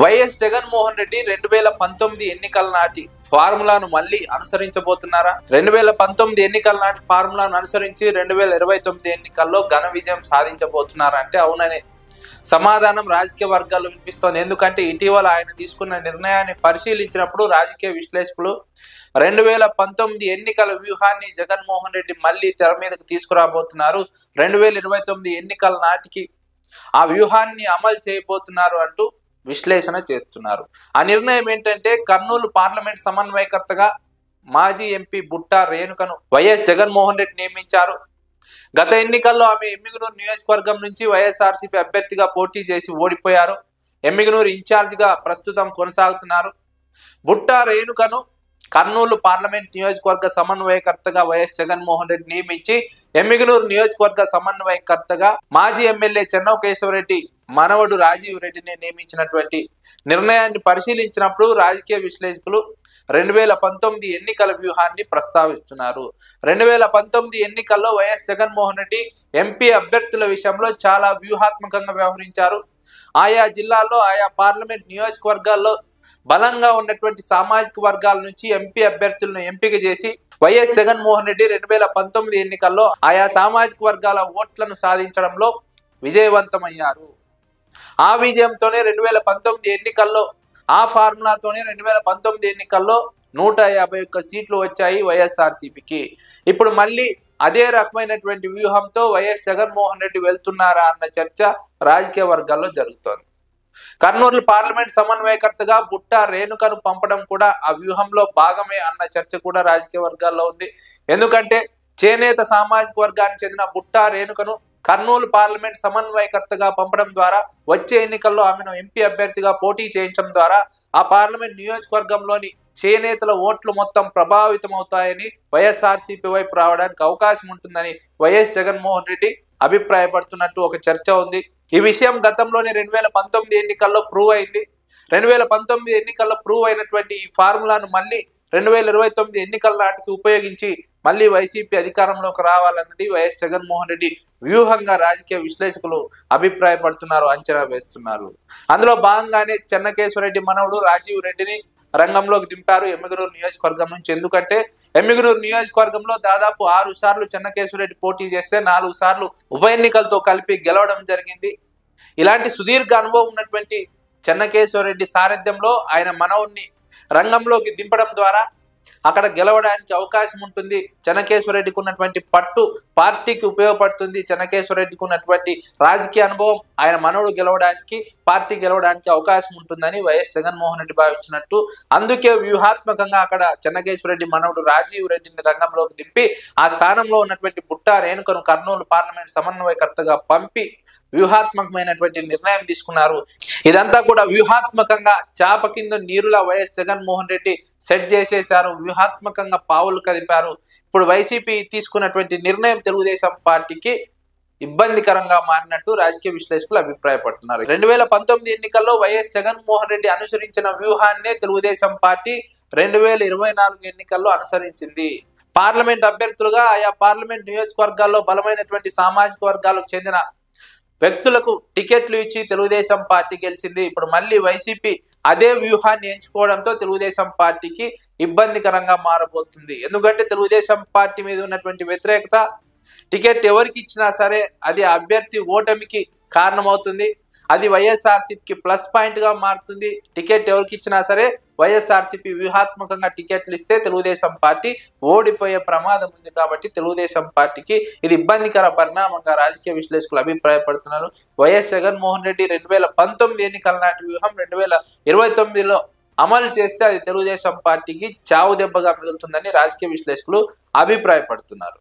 YS Jaganmohan Reddy 2019 ఎన్నికల నాటి ఫార్ములాను మళ్ళీ అనుసరించబోతున్నారా? 2019 ఎన్నికల నాటి ఫార్ములాను అనుసరించి 2029 ఎన్నికల్లో ఘన విజయం సాధించబోతున్నారా అంటే అవుననే సమాధానం రాజకీయ వర్గాల్లో వినిపిస్తోంది. ఎందుకంటే ఇటీవల ఆయన తీసుకున్న నిర్ణయాన్ని పరిశీలించినప్పుడు రాజకీయ విశ్లేషకులు 2019 ఎన్నికల వ్యూహాన్ని జగన్మోహన్ రెడ్డి మళ్ళీ తెర మీదకు తీసుకురాబోతున్నారు, 2029 ఎన్నికల నాటికి ఆ వ్యూహాన్ని అమలు చేయబోతున్నారు అంటూ విశ్లేషణ చేస్తున్నారు. ఆ నిర్ణయం ఏంటంటే కర్నూలు పార్లమెంట్ సమన్వయకర్తగా మాజీ ఎంపీ బుట్టా రేణుకను వైఎస్ జగన్మోహన్ రెడ్డి నియమించారు. గత ఎన్నికల్లో ఆమె ఎమ్మిగనూరు నియోజకవర్గం నుంచి వైఎస్ఆర్సీపీ అభ్యర్థిగా పోటీ చేసి ఓడిపోయారు. ఎమ్మిగనూరు ఇన్ఛార్జిగా ప్రస్తుతం కొనసాగుతున్నారు. బుట్టా రేణుకను కర్నూలు పార్లమెంట్ నియోజకవర్గ సమన్వయకర్తగా వైఎస్ జగన్మోహన్ రెడ్డి నియమించి ఎమ్మిగనూరు నియోజకవర్గ సమన్వయకర్తగా మాజీ ఎమ్మెల్యే చెన్నకేశవరెడ్డి మనవడు రాజీవ్ రెడ్డిని నియమించినటువంటి నిర్ణయాన్ని పరిశీలించినప్పుడు రాజకీయ విశ్లేషకులు 2019 ఎన్నికల వ్యూహాన్ని ప్రస్తావిస్తున్నారు. 2019 ఎన్నికల్లో వైఎస్ జగన్మోహన్ రెడ్డి ఎంపీ అభ్యర్థుల విషయంలో చాలా వ్యూహాత్మకంగా వ్యవహరించారు. ఆయా జిల్లాల్లో ఆయా పార్లమెంట్ నియోజకవర్గాల్లో బలంగా ఉన్నటువంటి సామాజిక వర్గాల నుంచి ఎంపీ అభ్యర్థులను ఎంపిక చేసి వైఎస్ జగన్మోహన్ రెడ్డి 2019 ఎన్నికల్లో ఆయా సామాజిక వర్గాల ఓట్లను సాధించడంలో విజయవంతమయ్యారు. ఆ విజయంతోనే 2019 ఎన్నికల్లో ఆ ఫార్ములాతోనే 2019 ఎన్నికల్లో 151 సీట్లు వచ్చాయి వైఎస్ఆర్సీపీకి. ఇప్పుడు మళ్ళీ అదే రకమైనటువంటి వ్యూహంతో వైఎస్ జగన్మోహన్ రెడ్డి వెళ్తున్నారా అన్న చర్చ రాజకీయ వర్గాల్లో జరుగుతోంది. కర్నూలు పార్లమెంట్ సమన్వయకర్తగా బుట్టా రేణుకను పంపడం కూడా ఆ వ్యూహంలో భాగమే అన్న చర్చ కూడా రాజకీయ వర్గాల్లో ఉంది. ఎందుకంటే చేనేత సామాజిక వర్గానికి చెందిన బుట్టా రేణుకను కర్నూలు పార్లమెంట్ సమన్వయకర్తగా పంపడం ద్వారా వచ్చే ఎన్నికల్లో ఆమెను ఎంపీ అభ్యర్థిగా పోటీ చేయించడం ద్వారా ఆ పార్లమెంట్ నియోజకవర్గంలోని చేనేతల ఓట్లు మొత్తం ప్రభావితం అవుతాయని వైఎస్ఆర్సీపీ వైపు రావడానికి అవకాశం ఉంటుందని వైఎస్ జగన్మోహన్ రెడ్డి అభిప్రాయపడుతున్నట్టు ఒక చర్చ ఉంది. ఈ విషయం గతంలోనే 2019 ఎన్నికల్లో ప్రూవ్ అయింది. 2019 ఎన్నికల్లో ప్రూవ్ అయినటువంటి ఈ ఫార్ములాను మళ్ళీ 2029 ఎన్నికల నాటికి ఉపయోగించి మళ్ళీ వైసీపీ అధికారంలోకి రావాలన్నది వైఎస్ జగన్మోహన్ రెడ్డి వ్యూహంగా రాజకీయ విశ్లేషకులు అభిప్రాయపడుతున్నారు, అంచనా వేస్తున్నారు. అందులో భాగంగానే చెన్నకేశవరెడ్డి మనవడు రాజీవ్ రెడ్డిని రంగంలోకి దింపారు ఎమ్మిగనూరు నియోజకవర్గం నుంచి. ఎందుకంటే ఎమ్మిగనూరు నియోజకవర్గంలో దాదాపు 6 సార్లు చెన్నకేశవరెడ్డి పోటీ చేస్తే 4 సార్లు ఉప ఎన్నికలతో కలిపి గెలవడం జరిగింది. ఇలాంటి సుదీర్ఘ అనుభవం ఉన్నటువంటి చెన్నకేశవరెడ్డి సారథ్యంలో ఆయన మనవుణ్ణి రంగంలోకి దింపడం ద్వారా అక్కడ గెలవడానికి అవకాశం ఉంటుంది. చెన్నకేశవరెడ్డికి ఉన్నటువంటి పట్టు పార్టీకి ఉపయోగపడుతుంది. చెన్నకేశవరెడ్డికి ఉన్నటువంటి రాజకీయ అనుభవం ఆయన మనవుడు గెలవడానికి, పార్టీ గెలవడానికి అవకాశం ఉంటుందని వైఎస్ జగన్మోహన్ రెడ్డి భావించినట్టు, అందుకే వ్యూహాత్మకంగా అక్కడ చెన్నకేశవరెడ్డి మనవుడు రాజీవ్ రెడ్డిని రంగంలోకి దింపి ఆ స్థానంలో ఉన్నటువంటి బుట్టా రేణుకను కర్నూలు పార్లమెంట్ సమన్వయకర్తగా పంపి వ్యూహాత్మకమైనటువంటి నిర్ణయం తీసుకున్నారు. ఇదంతా కూడా వ్యూహాత్మకంగా చాప కింద నీరులా వైఎస్ జగన్మోహన్ రెడ్డి సెట్ చేసేశారు, వ్యూహాత్మకంగా పావులు కదిపారు. ఇప్పుడు వైసీపీ తీసుకున్నటువంటి నిర్ణయం తెలుగుదేశం పార్టీకి ఇబ్బందికరంగా మారినట్టు రాజకీయ విశ్లేషకులు అభిప్రాయపడుతున్నారు. 2019 ఎన్నికల్లో వైఎస్ జగన్మోహన్ రెడ్డి అనుసరించిన వ్యూహాన్నే తెలుగుదేశం పార్టీ 2024 ఎన్నికల్లో అనుసరించింది. పార్లమెంట్ అభ్యర్థులుగా ఆయా పార్లమెంట్ నియోజకవర్గాల్లో బలమైనటువంటి సామాజిక వర్గాలకు చెందిన వ్యక్తులకు టికెట్లు ఇచ్చి తెలుగుదేశం పార్టీ గెలిచింది. ఇప్పుడు మళ్ళీ వైసీపీ అదే వ్యూహాన్ని ఎంచుకోవడంతో తెలుగుదేశం పార్టీకి ఇబ్బందికరంగా మారబోతుంది. ఎందుకంటే తెలుగుదేశం పార్టీ మీద ఉన్నటువంటి వ్యతిరేకత, టికెట్ ఎవరికి ఇచ్చినా సరే అది అభ్యర్థి ఓటమికి కారణమవుతుంది. అది వైఎస్ఆర్సీపీకి ప్లస్ పాయింట్ గా మారుతుంది. టికెట్ ఎవరికి ఇచ్చినా సరే వైఎస్ఆర్సీపీ వ్యూహాత్మకంగా టికెట్లు ఇస్తే తెలుగుదేశం పార్టీ ఓడిపోయే ప్రమాదం ఉంది. కాబట్టి తెలుగుదేశం పార్టీకి ఇది ఇబ్బందికర పరిణామంగా రాజకీయ విశ్లేషకులు అభిప్రాయపడుతున్నారు. వైఎస్ జగన్మోహన్ రెడ్డి 2019 ఎన్నికల నాటి వ్యూహం 2029లో అమలు చేస్తే అది తెలుగుదేశం పార్టీకి చావు దెబ్బగా మిగులుతుందని రాజకీయ విశ్లేషకులు అభిప్రాయపడుతున్నారు.